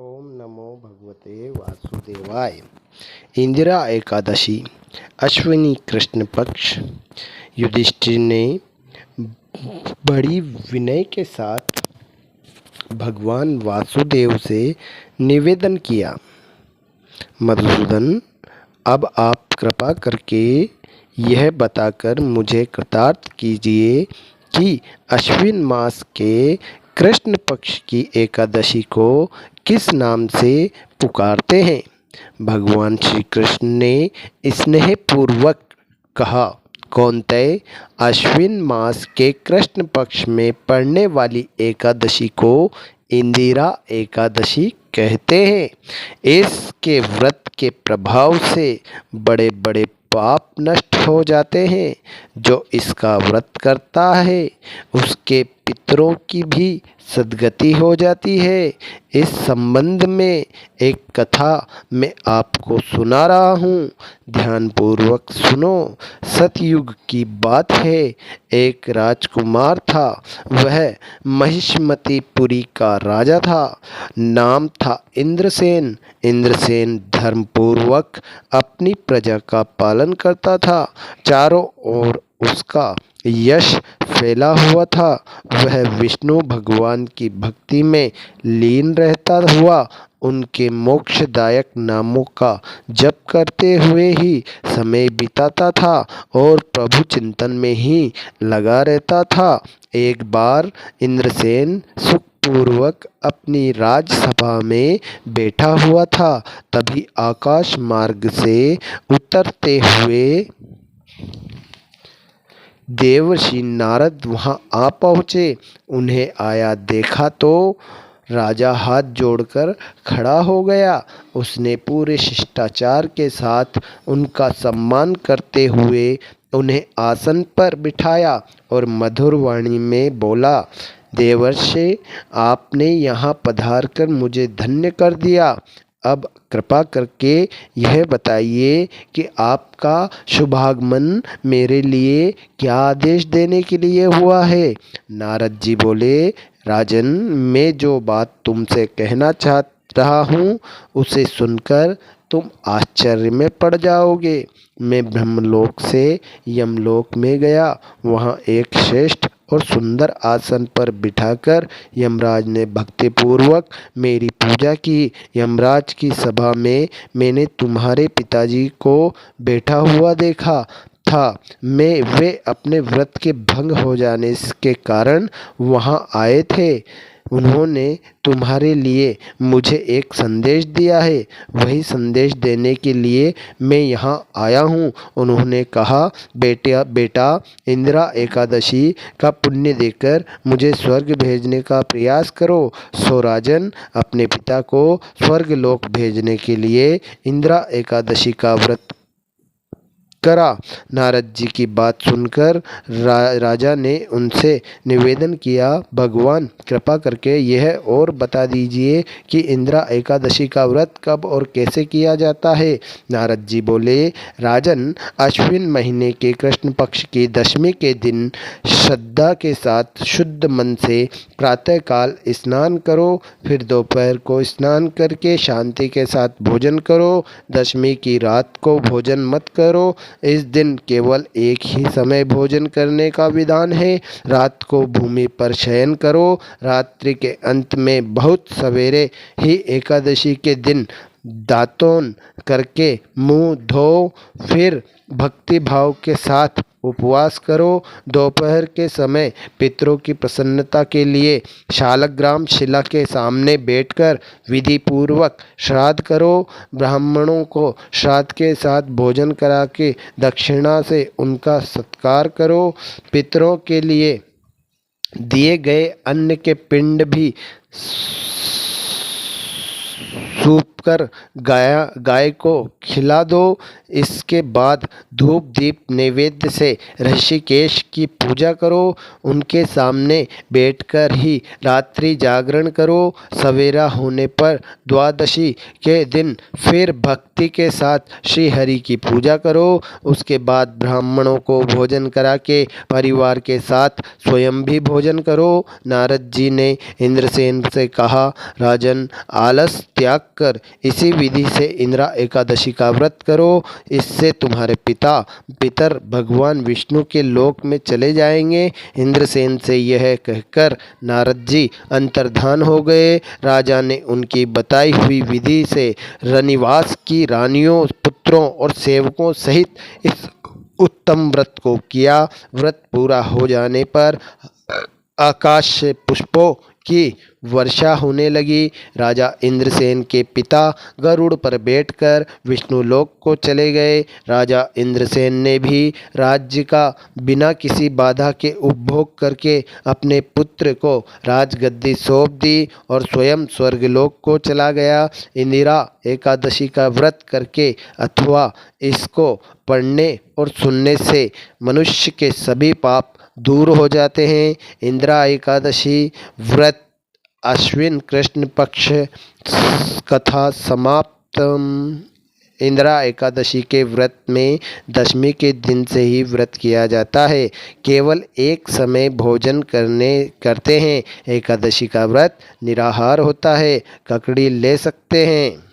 ओम नमो भगवते वासुदेवाय। इंदिरा एकादशी, अश्विनी कृष्ण पक्ष। युधिष्ठिर ने बड़ी विनय के साथ भगवान वासुदेव से निवेदन किया, मधुसूदन, अब आप कृपा करके यह बताकर मुझे कृतार्थ कीजिए कि अश्विन मास के कृष्ण पक्ष की एकादशी को किस नाम से पुकारते हैं। भगवान श्री कृष्ण ने स्नेहपूर्वक कहा, कौन्तेय, अश्विन मास के कृष्ण पक्ष में पड़ने वाली एकादशी को इंदिरा एकादशी कहते हैं। इसके व्रत के प्रभाव से बड़े बड़े पाप नष्ट हो जाते हैं। जो इसका व्रत करता है उसके पितरों की भी सद्गति हो जाती है। इस संबंध में एक कथा मैं आपको सुना रहा हूँ, ध्यानपूर्वक सुनो। सतयुग की बात है। एक राजकुमार था। वह महिष्मतिपुरी का राजा था। नाम था इंद्रसेन। इंद्रसेन धर्मपूर्वक अपनी प्रजा का पालन करता था। चारों ओर उसका यश फैला हुआ था। वह विष्णु भगवान की भक्ति में लीन रहता हुआ उनके मोक्षदायक नामों का जप करते हुए ही समय बिताता था और प्रभु चिंतन में ही लगा रहता था। एक बार इंद्रसेन सुखपूर्वक अपनी राजसभा में बैठा हुआ था। तभी आकाश मार्ग से उतरते हुए देवर्षि नारद वहां आ पहुँचे। उन्हें आया देखा तो राजा हाथ जोड़कर खड़ा हो गया। उसने पूरे शिष्टाचार के साथ उनका सम्मान करते हुए उन्हें आसन पर बिठाया और मधुर वाणी में बोला, देवर्षि, आपने यहाँ पधार कर मुझे धन्य कर दिया। अब कृपा करके यह बताइए कि आपका शुभागमन मेरे लिए क्या आदेश देने के लिए हुआ है। नारद जी बोले, राजन, मैं जो बात तुमसे कहना चाह रहा हूँ उसे सुनकर तुम आश्चर्य में पड़ जाओगे। मैं ब्रह्मलोक से यमलोक में गया। वहाँ एक श्रेष्ठ और सुंदर आसन पर बिठाकर यमराज ने भक्तिपूर्वक मेरी पूजा की। यमराज की सभा में मैंने तुम्हारे पिताजी को बैठा हुआ देखा था। वे अपने व्रत के भंग हो जाने के कारण वहाँ आए थे। उन्होंने तुम्हारे लिए मुझे एक संदेश दिया है। वही संदेश देने के लिए मैं यहाँ आया हूँ। उन्होंने कहा, बेटा, इंदिरा एकादशी का पुण्य देकर मुझे स्वर्ग भेजने का प्रयास करो। सो राजन, अपने पिता को स्वर्ग लोक भेजने के लिए इंदिरा एकादशी का व्रत करा। नारद जी की बात सुनकर राजा ने उनसे निवेदन किया, भगवान, कृपा करके यह और बता दीजिए कि इंदिरा एकादशी का व्रत कब और कैसे किया जाता है। नारद जी बोले, राजन, अश्विन महीने के कृष्ण पक्ष की दशमी के दिन श्रद्धा के साथ शुद्ध मन से प्रातःकाल स्नान करो। फिर दोपहर को स्नान करके शांति के साथ भोजन करो। दशमी की रात को भोजन मत करो। इस दिन केवल एक ही समय भोजन करने का विधान है। रात को भूमि पर शयन करो। रात्रि के अंत में बहुत सवेरे ही एकादशी के दिन दातून करके मुंह धो, फिर भक्ति भाव के साथ उपवास करो। दोपहर के समय पितरों की प्रसन्नता के लिए शालग्राम शिला के सामने बैठकर विधि पूर्वक श्राद्ध करो। ब्राह्मणों को श्राद्ध के साथ भोजन करा के दक्षिणा से उनका सत्कार करो। पितरों के लिए दिए गए अन्न के पिंड भी कर गाय को खिला दो। इसके बाद धूप दीप नैवेद्य से ऋषिकेश की पूजा करो। उनके सामने बैठकर ही रात्रि जागरण करो। सवेरा होने पर द्वादशी के दिन फिर भक्ति के साथ श्री हरि की पूजा करो। उसके बाद ब्राह्मणों को भोजन करा के परिवार के साथ स्वयं भी भोजन करो। नारद जी ने इंद्रसेन से कहा, राजन, आलस त्याग कर इसी विधि से इंदिरा एकादशी का व्रत करो। इससे तुम्हारे पितर भगवान विष्णु के लोक में चले जाएंगे। इंद्रसेन से यह कहकर नारद जी अंतर्धान हो गए। राजा ने उनकी बताई हुई विधि से रनिवास की रानियों, पुत्रों और सेवकों सहित इस उत्तम व्रत को किया। व्रत पूरा हो जाने पर आकाश से पुष्पों की वर्षा होने लगी। राजा इंद्रसेन के पिता गरुड़ पर बैठकर विष्णुलोक को चले गए। राजा इंद्रसेन ने भी राज्य का बिना किसी बाधा के उपभोग करके अपने पुत्र को राजगद्दी सौंप दी और स्वयं स्वर्गलोक को चला गया। इंदिरा एकादशी का व्रत करके अथवा इसको पढ़ने और सुनने से मनुष्य के सभी पाप दूर हो जाते हैं। इंदिरा एकादशी व्रत अश्विन कृष्ण पक्ष कथा समाप्त। इंदिरा एकादशी के व्रत में दशमी के दिन से ही व्रत किया जाता है। केवल एक समय भोजन करते हैं। एकादशी का व्रत निराहार होता है। ककड़ी ले सकते हैं।